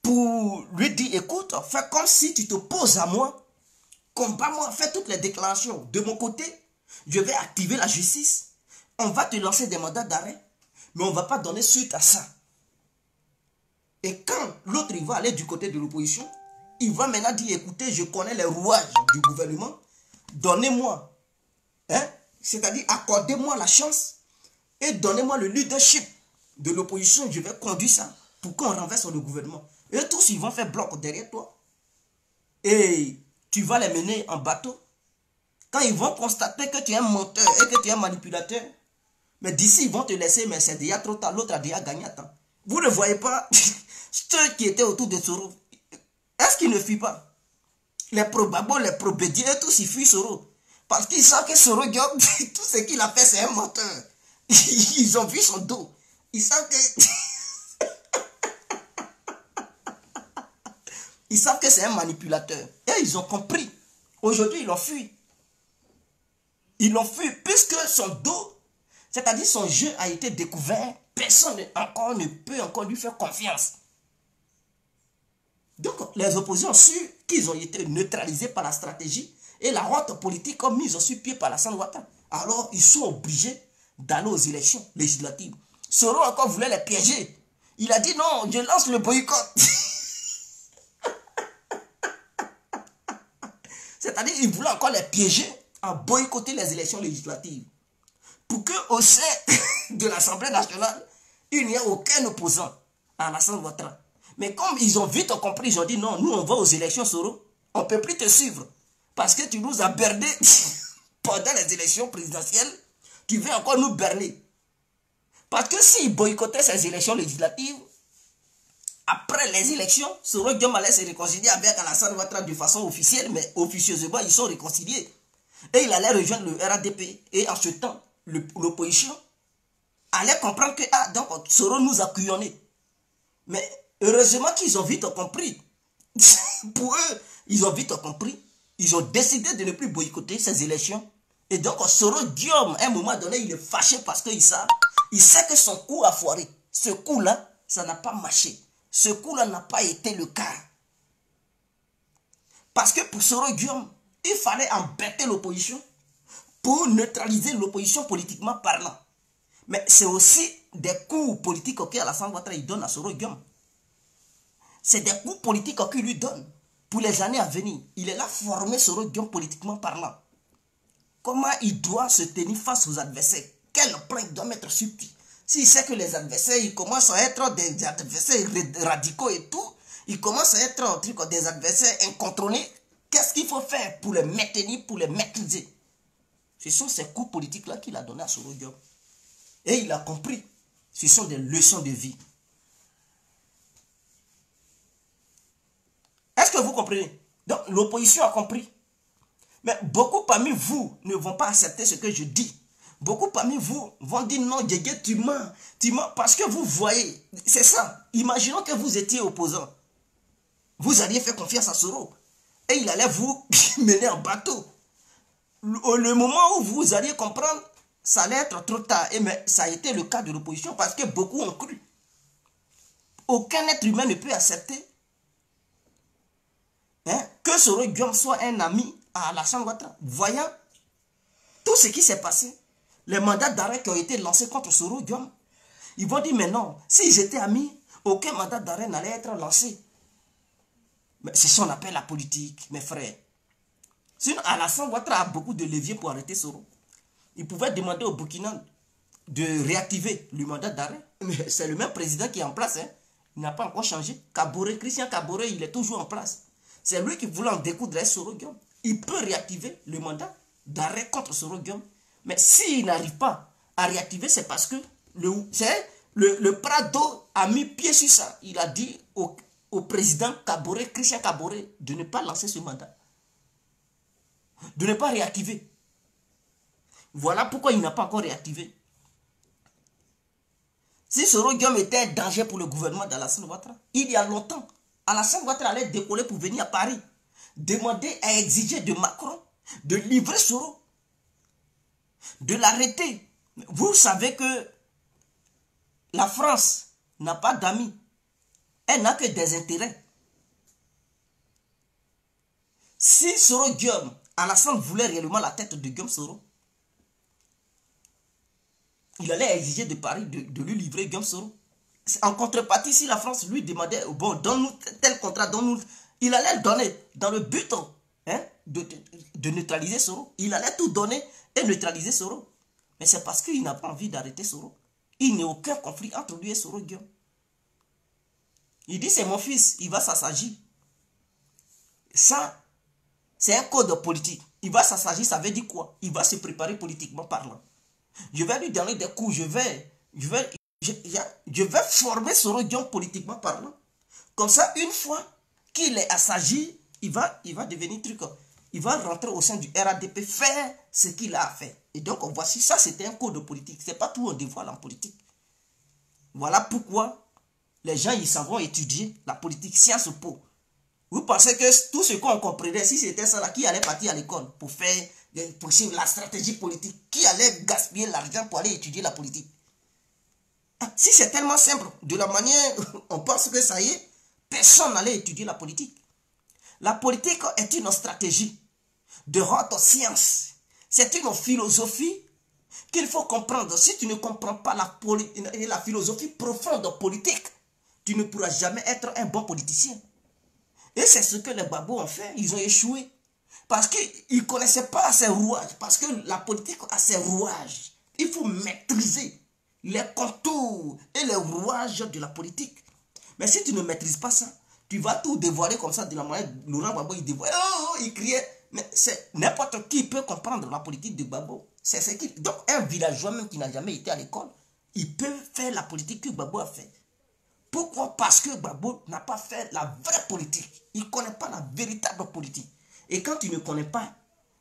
pour lui dire, écoute, fais comme si tu t'opposes à moi, combat-moi, fais toutes les déclarations. De mon côté, je vais activer la justice, on va te lancer des mandats d'arrêt, mais on ne va pas donner suite à ça. Et quand l'autre il va aller du côté de l'opposition, il va maintenant dire, écoutez, je connais les rouages du gouvernement, donnez-moi, hein, c'est-à-dire accordez-moi la chance et donnez-moi le leadership de l'opposition, je vais conduire ça pour qu'on renverse le gouvernement. Et tous, ils vont faire bloc derrière toi. Et tu vas les mener en bateau. Quand ils vont constater que tu es un menteur et que tu es un manipulateur, mais d'ici, ils vont te laisser, mais c'est déjà trop tard, l'autre a déjà gagné à temps. Vous ne voyez pas ceux qui étaient autour de Soro. Est-ce qu'ils ne fuient pas? Les pro-Babo, les pro-Bédier, tous ils fuient Soro. Parce qu'ils savent que Soro, tout ce qu'il a fait, c'est un menteur. Ils ont vu son dos. Ils savent que... Ils savent que c'est un manipulateur. Et ils ont compris. Aujourd'hui, ils l'ont fui. Ils l'ont fui puisque son dos, c'est-à-dire son jeu a été découvert. Personne ne peut encore lui faire confiance. Donc, les opposants ont su qu'ils ont été neutralisés par la stratégie et la haute politique ont mis sur pied par la Alassane Ouattara. Alors, ils sont obligés d'aller aux élections législatives. Soro encore voulait les piéger. Il a dit non, je lance le boycott. C'est-à-dire qu'il voulait encore les piéger en boycotter les élections législatives. Pour qu'au sein de l'Assemblée nationale, il n'y ait aucun opposant à Alassane Ouattara. Mais comme ils ont vite compris, ils ont dit non, nous on va aux élections, Soro. On ne peut plus te suivre. Parce que tu nous as berné pendant les élections présidentielles. Tu veux encore nous berner. Parce que s'ils boycottaient ces élections législatives, après les élections, Soro Guillaume allait se réconcilier avec Alassane Ouattara de façon officielle, mais officieusement, ils sont réconciliés. Et il allait rejoindre le RADP. Et en ce temps, l'opposition allait comprendre que, ah, donc Soro nous a couillonnés. Mais heureusement qu'ils ont vite compris. Pour eux, ils ont vite compris. Ils ont décidé de ne plus boycotter ces élections. Et donc, Soro Guillaume, à un moment donné, il est fâché parce qu'il sait que son coup a foiré. Ce coup-là, ça n'a pas marché. Ce coup-là n'a pas été le cas. Parce que pour Soro Guillaume, il fallait embêter l'opposition pour neutraliser l'opposition politiquement parlant. Mais c'est aussi des coups politiques auxquels Alassane Ouattara il donne à Soro Guillaume. C'est des coups politiques qu'il lui donne pour les années à venir. Il est là formé Soro Guillaume politiquement parlant. Comment il doit se tenir face aux adversaires? Quel plan il doit mettre sur pied? S'il sait que les adversaires, ils commencent à être des adversaires radicaux et tout, ils commencent à être des adversaires incontrôlés, qu'est-ce qu'il faut faire pour les maintenir, pour les maîtriser? Ce sont ces coups politiques-là qu'il a donné à Soro Guillaume. Et il a compris. Ce sont des leçons de vie. Est-ce que vous comprenez? Donc l'opposition a compris. Mais beaucoup parmi vous ne vont pas accepter ce que je dis. Beaucoup parmi vous vont dire non, Djégué, tu mens. Tu mens parce que vous voyez. C'est ça. Imaginons que vous étiez opposant. Vous alliez faire confiance à Soro. Et il allait vous mener en bateau. Le moment où vous alliez comprendre, ça allait être trop tard. Mais ça a été le cas de l'opposition parce que beaucoup ont cru. Aucun être humain ne peut accepter que Soro Guillaume soit un ami à Alassane Ouattara. Voyant tout ce qui s'est passé, les mandats d'arrêt qui ont été lancés contre Soro Guillaume, ils vont dire mais non, s'ils étaient amis, aucun mandat d'arrêt n'allait être lancé. Mais c'est ce qu'on appelle la politique, mes frères. Sinon, Alassane Ouattara a beaucoup de leviers pour arrêter Soro. Il pouvait demander au Burkina de réactiver le mandat d'arrêt. Mais c'est le même président qui est en place. Hein. Il n'a pas encore changé. Kaboré, Christian Kaboré, il est toujours en place. C'est lui qui voulait en découdre avec Soro Guillaume. Il peut réactiver le mandat d'arrêt contre Soro Guillaume. Mais s'il n'arrive pas à réactiver, c'est parce que le Prado a mis pied sur ça. Il a dit au président Kaboré, Christian Kaboré, de ne pas lancer ce mandat. De ne pas réactiver. Voilà pourquoi il n'a pas encore réactivé. Si Soro Guillaume était un danger pour le gouvernement d'Alassane Ouattara, il y a longtemps, Alassane Ouattara allait décoller pour venir à Paris, demander à exiger de Macron de livrer Soro, de l'arrêter. Vous savez que la France n'a pas d'amis, elle n'a que des intérêts. Si Soro Guillaume, Alassane voulait réellement la tête de Guillaume Soro, il allait exiger de Paris de lui livrer Guillaume Soro. En contrepartie, si la France lui demandait, bon, donne-nous tel contrat, donne-nous, il allait le donner dans le but de neutraliser Soro. Il allait tout donner et neutraliser Soro. Mais c'est parce qu'il n'a pas envie d'arrêter Soro. Il n'y a aucun conflit entre lui et Soro Guillaume. Il dit c'est mon fils, il va s'assagir. Ça, c'est un code politique. Il va s'assagir, ça veut dire quoi? Il va se préparer politiquement parlant. Je vais lui donner des coups, je vais former Soro Guillaume politiquement parlant. Comme ça, une fois qu'il est assagi, il va devenir truc. Il va rentrer au sein du RADP, faire ce qu'il a fait. Et donc, voici, ça c'était un code politique. Ce n'est pas tout on dévoile en politique. Voilà pourquoi les gens, ils s'en vont étudier la politique, Sciences Po. Vous pensez que tout ce qu'on comprenait, si c'était ça là, qui allait partir à l'école pour faire, pour suivre la stratégie politique, qui allait gaspiller l'argent pour aller étudier la politique? Si c'est tellement simple, de la manière on pense que ça y est, personne n'allait étudier la politique. La politique est une stratégie de haute science. C'est une philosophie qu'il faut comprendre. Si tu ne comprends pas la philosophie profonde politique, tu ne pourras jamais être un bon politicien. Et c'est ce que les babos ont fait. Ils ont échoué. Parce qu'ils ne connaissaient pas ces rouages. Parce que la politique a ses rouages. Il faut maîtriser les contours et les rouages de la politique. Mais si tu ne maîtrises pas ça, tu vas tout dévoiler comme ça de la manière. Laurent Gbagbo, il dévoile. Oh, il criait. Mais n'importe qui peut comprendre la politique de Gbagbo. C'est ce qui. Donc, un villageois même qui n'a jamais été à l'école, il peut faire la politique que Gbagbo a fait. Pourquoi? Parce que Gbagbo n'a pas fait la vraie politique. Il ne connaît pas la véritable politique. Et quand tu ne connais pas,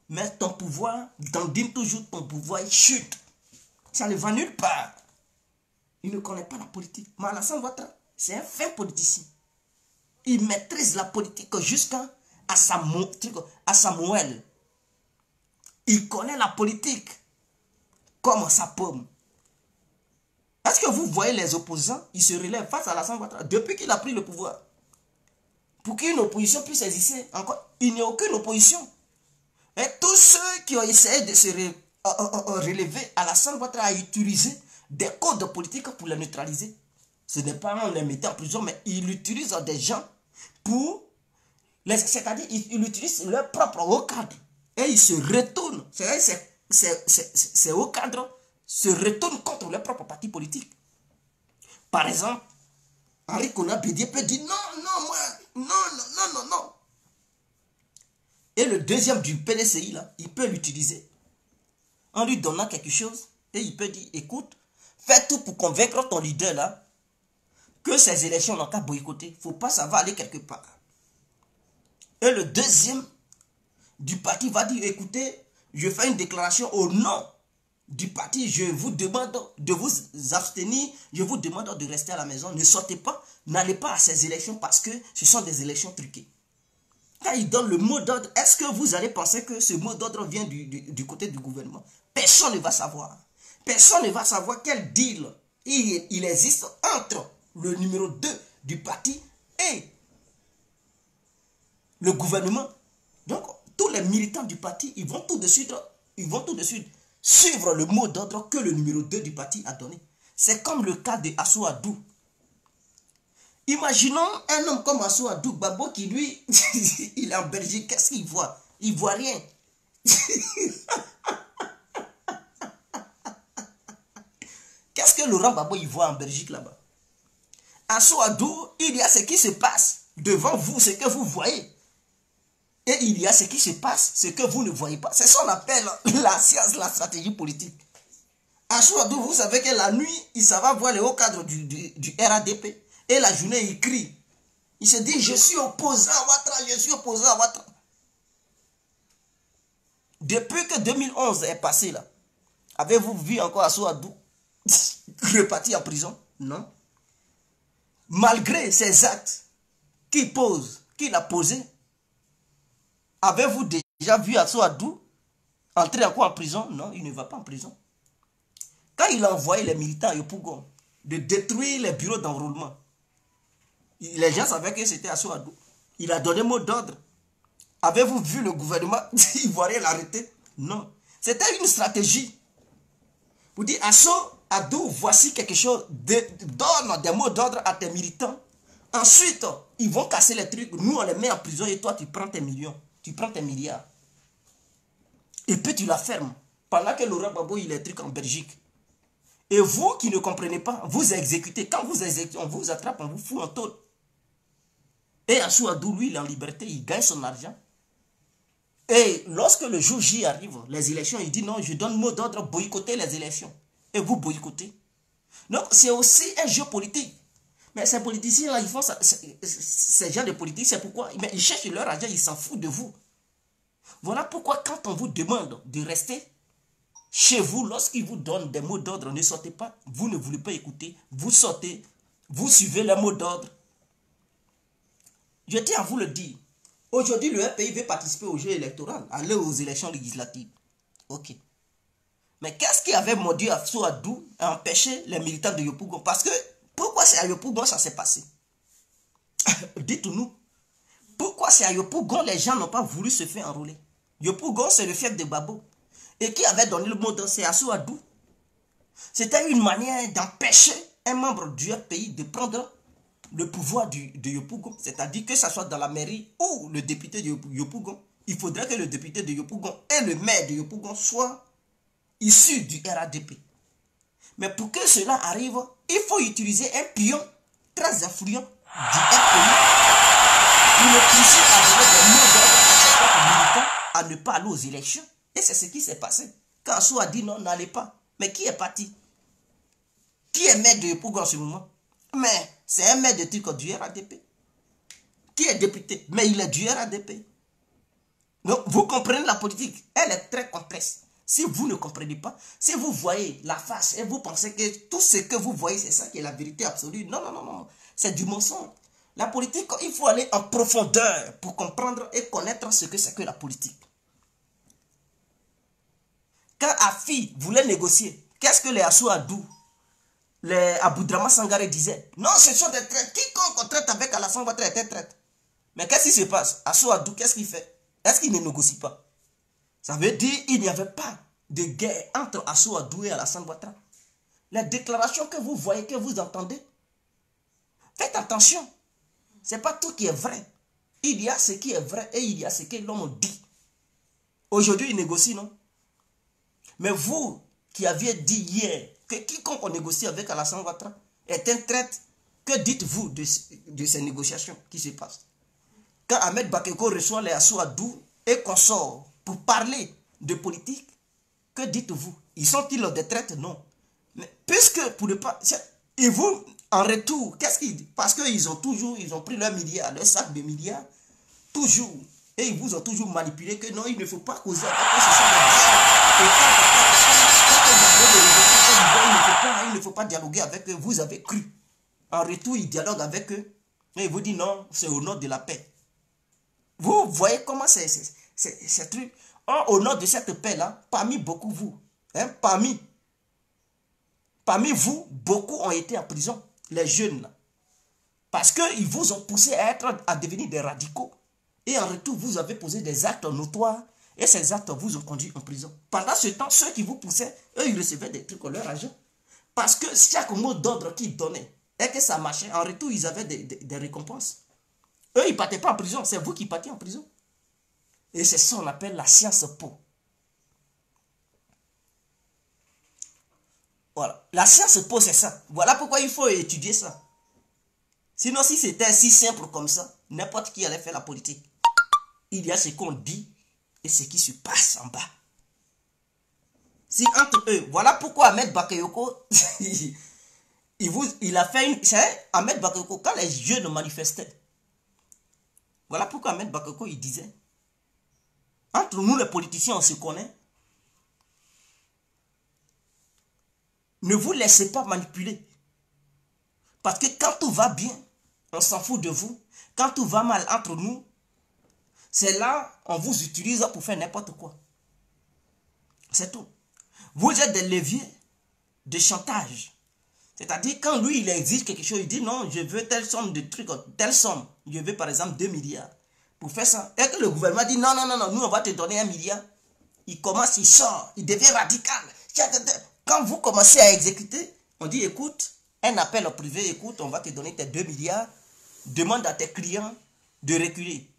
mais ton pouvoir, dandine toujours ton pouvoir, il chute. Ça ne va nulle part. Il ne connaît pas la politique. Mais Alassane Ouattara, c'est un fin politicien. Il maîtrise la politique jusqu'à Samuel. Il connaît la politique comme sa pomme. Est-ce que vous voyez les opposants? Ils se relèvent face à Alassane Ouattara depuis qu'il a pris le pouvoir. Pour qu'une opposition puisse exister, encore, il n'y a aucune opposition. Et tous ceux qui ont essayé de se relever, Alassane Ouattara a utilisé des codes politiques pour les neutraliser. Ce n'est pas on les mettait en prison, mais il utilise des gens pour... C'est-à-dire, il utilise leur propre haut cadre. Et il se retourne. C'est-à-dire, ces hauts cadres se retournent contre leur propre parti politique. Par exemple, Henri Konan Bédié peut dire non. Et le deuxième du PDCI, là, il peut l'utiliser en lui donnant quelque chose. Et il peut dire, écoute, fais tout pour convaincre ton leader là que ces élections n'ont qu'à boycotter. Il ne faut pas, ça va aller quelque part. Et le deuxième du parti va dire, écoutez, je fais une déclaration au nom du parti, je vous demande de vous abstenir, je vous demande de rester à la maison, ne sortez pas, n'allez pas à ces élections parce que ce sont des élections truquées. Quand il donne le mot d'ordre, est-ce que vous allez penser que ce mot d'ordre vient du côté du gouvernement? Personne ne va savoir. Personne ne va savoir quel deal il existe entre le numéro 2 du parti et le gouvernement. Donc, tous les militants du parti, ils vont tout de suite suivre le mot d'ordre que le numéro 2 du parti a donné. C'est comme le cas de Assou Adou. Imaginons un homme comme Assou Adou, Gbagbo qui lui, il est en Belgique, qu'est-ce qu'il voit? Il ne voit rien. Qu'est-ce que Laurent Gbagbo il voit en Belgique là-bas? Assou Adou, il y a ce qui se passe devant vous, ce que vous voyez. Et il y a ce qui se passe, ce que vous ne voyez pas. C'est ce qu'on appelle la science, la stratégie politique. Assou Adou, vous savez que la nuit, il s'en va voir les hauts cadres du RADP. Et la journée, il crie. Il se dit, je suis opposant à Ouattara, je suis opposant à Ouattara. Depuis que 2011 est passé là, avez-vous vu encore Assou Adou reparti en prison? Non. Malgré ces actes qu'il a posés, avez-vous déjà vu Assou Adou entrer encore en prison? Non, il ne va pas en prison. Quand il a envoyé les militants à Yopougon de détruire les bureaux d'enrôlement, les gens savaient que c'était Assou Adou. Il a donné mot d'ordre. Avez-vous vu le gouvernement ivoirien l'arrêter? Non. C'était une stratégie. Vous dites, Assou Adou, voici quelque chose. Donne des mots d'ordre à tes militants. Ensuite, ils vont casser les trucs. Nous, on les met en prison et toi, tu prends tes millions. Tu prends tes milliards. Et puis, tu la fermes. Pendant que Laurent Gbagbo, il est truc en Belgique. Et vous qui ne comprenez pas, vous exécutez. Quand vous exécutez, on vous attrape, on vous fout en taule. Et Assou Adou, lui, il est en liberté, il gagne son argent. Et lorsque le jour J arrive, les élections, il dit non, je donne mot d'ordre, boycotter les élections. Et vous boycottez. Donc c'est aussi un jeu politique. Mais ces politiciens-là, ils font ça, ces gens de politique, c'est pourquoi mais ils cherchent leur argent, ils s'en foutent de vous. Voilà pourquoi quand on vous demande de rester chez vous, lorsqu'ils vous donnent des mots d'ordre, ne sortez pas, vous ne voulez pas écouter, vous sortez, vous suivez les mots d'ordre. Je tiens à vous le dire. Aujourd'hui, le RPI veut participer au jeu électoral, aller aux élections législatives. Ok. Mais qu'est-ce qui avait mordu Assou Adou à empêcher les militants de Yopougon? Parce que, pourquoi c'est à Yopougon ça s'est passé? Dites-nous. Pourquoi c'est à Yopougon les gens n'ont pas voulu se faire enrôler? Yopougon, c'est le fief de Babo. Et qui avait donné le mot d'ordre, c'est Assou Adou. C'était une manière d'empêcher un membre du RPI de prendre le pouvoir de Yopougon. C'est-à-dire que ce soit dans la mairie ou le député de Yopougon. Il faudrait que le député de Yopougon et le maire de Yopougon soient issus du RADP. Mais pour que cela arrive, il faut utiliser un pion très influent du RPI pour le pousser à donner des mots d'ordre à ses militants à ne pas aller aux élections. Et c'est ce qui s'est passé. Quand Assou a dit non, n'allez pas. Mais qui est parti? Qui est maire de Yopougon en ce moment? Mais c'est un maire de truc du RADP. Qui est député? Mais il est du RADP. Donc vous comprenez la politique. Elle est très complexe. Si vous ne comprenez pas, si vous voyez la face et vous pensez que tout ce que vous voyez, c'est ça qui est la vérité absolue. Non, non, non, non. C'est du mensonge. La politique, il faut aller en profondeur pour comprendre et connaître ce que c'est que la politique. Quand Afi voulait négocier, qu'est-ce que les Assou Adou, les Aboudrama Sangaré disaient? Non, ce sont des traites. Quiconque traite avec Alassane Ouattara est un traite. Mais qu'est-ce qui se passe? Assou Adou, qu'est-ce qu'il fait? Est-ce qu'il ne négocie pas? Ça veut dire qu'il n'y avait pas de guerre entre Assou Adou et Alassane Ouattara. Les déclarations que vous voyez, que vous entendez, faites attention. Ce n'est pas tout qui est vrai. Il y a ce qui est vrai et il y a ce que l'homme dit. Aujourd'hui, il négocie, non? Mais vous qui aviez dit hier que quiconque négocie avec Alassane Ouattara est un traître, que dites-vous de ces négociations qui se passent? Quand Ahmed Bakayoko reçoit les Assou Adou et qu'on sort pour parler de politique, que dites-vous? Ils sont-ils des traîtres? Non. Mais puisque pour ne pas... Et vous, en retour, qu'est-ce qu'ils disent? Parce qu'ils ont toujours, ils ont pris leurs milliards, leur sac de milliards, toujours. Et ils vous ont toujours manipulé que non, il ne faut pas causer avec eux, ce sont des guerres. Et quand il ne faut pas dialoguer avec eux, vous avez cru. En retour, ils dialoguent avec eux. Et ils vous disent non, c'est au nom de la paix. Vous voyez comment c'est truc. Au nom de cette paix-là, parmi beaucoup vous, hein, parmi vous, beaucoup ont été en prison, les jeunes là. Parce qu'ils vous ont poussé à devenir des radicaux. Et en retour, vous avez posé des actes notoires. Et ces actes vous ont conduit en prison. Pendant ce temps, ceux qui vous poussaient, eux, ils recevaient des trucs en leur argent. Parce que chaque mot d'ordre qu'ils donnaient, et que ça marchait, en retour, ils avaient des récompenses. Eux, ils ne partaient pas en prison. C'est vous qui partiez en prison. Et c'est ça qu'on appelle la science po. Voilà. La science po, c'est ça. Voilà pourquoi il faut étudier ça. Sinon, si c'était si simple comme ça, n'importe qui allait faire la politique. Il y a ce qu'on dit et ce qui se passe en bas. Si entre eux, voilà pourquoi Ahmed Bakayoko, il a fait une... C'est Ahmed Bakayoko, quand les jeunes manifestaient, voilà pourquoi Ahmed Bakayoko, il disait, entre nous les politiciens, on se connaît. Ne vous laissez pas manipuler. Parce que quand tout va bien, on s'en fout de vous. Quand tout va mal entre nous, c'est là on vous utilise pour faire n'importe quoi. C'est tout. Vous êtes des leviers de chantage. C'est-à-dire quand lui il exige quelque chose, il dit non, je veux telle somme de trucs, telle somme. Je veux par exemple 2 milliards. Pour faire ça. Et que le gouvernement dit non, non, non, non, nous on va te donner 1 milliard. Il commence, il sort, il devient radical. Quand vous commencez à exécuter, on dit écoute, un appel au privé, écoute, on va te donner tes 2 milliards. Demande à tes clients de reculer.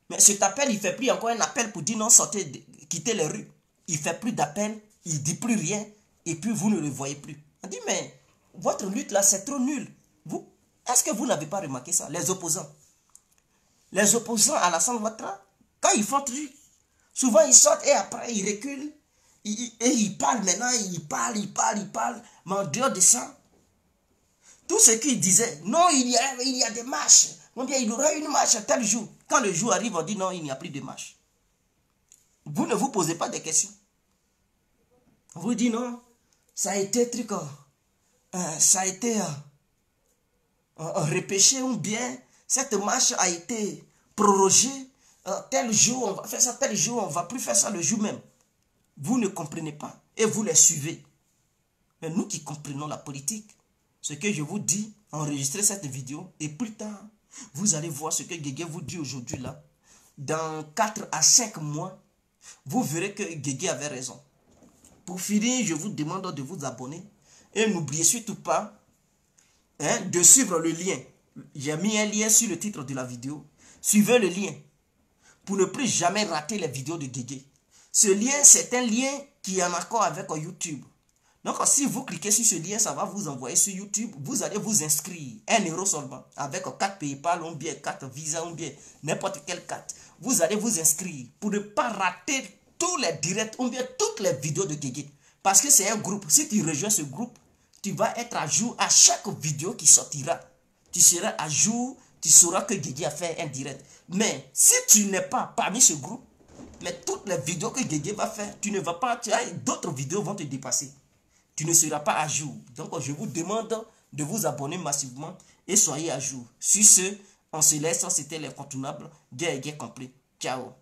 Mais cet appel, il ne fait plus encore un appel pour dire non, sortez, quittez les rues. il ne fait plus d'appel, il ne dit plus rien, et puis vous ne le voyez plus. On dit, mais votre lutte là, c'est trop nul. Est-ce que vous n'avez pas remarqué ça, les opposants? Les opposants à Alassane Ouattara, quand ils font truc, souvent ils sortent et après ils reculent, et ils parlent maintenant, ils parlent. Mais en dehors de ça, tout ce qu'ils disaient, non, il y a des marches, ou bien il y aura une marche à tel jour. Quand le jour arrive, on dit non, il n'y a plus de marche. Vous ne vous posez pas des questions. On vous dit non, ça a été truc, ça a été repêché ou bien cette marche a été prorogée. Tel jour, on va faire ça, tel jour, on ne va plus faire ça le jour même. Vous ne comprenez pas et vous les suivez. Mais nous qui comprenons la politique, ce que je vous dis, enregistrez cette vidéo et plus tard, vous allez voir ce que Guégué vous dit aujourd'hui là. Dans 4 à 5 mois, vous verrez que Guégué avait raison. Pour finir, je vous demande de vous abonner et n'oubliez surtout pas de suivre le lien. J'ai mis un lien sur le titre de la vidéo. Suivez le lien pour ne plus jamais rater les vidéos de Guégué. Ce lien, c'est un lien qui est en accord avec YouTube. Donc, si vous cliquez sur ce lien, ça va vous envoyer sur YouTube. Vous allez vous inscrire 1 € seulement avec 4 PayPal ou bien 4 Visa ou bien n'importe quelle carte. Vous allez vous inscrire pour ne pas rater tous les directs ou bien toutes les vidéos de Guégué. Parce que c'est un groupe. Si tu rejoins ce groupe, tu vas être à jour à chaque vidéo qui sortira. Tu seras à jour, tu sauras que Guégué a fait un direct. Mais si tu n'es pas parmi ce groupe, mais toutes les vidéos que Guégué va faire, tu ne vas pas, d'autres vidéos vont te dépasser. Tu ne seras pas à jour. Donc, je vous demande de vous abonner massivement et soyez à jour. Sur ce, on se laisse. C'était l'incontournable. Guégué complet. Ciao.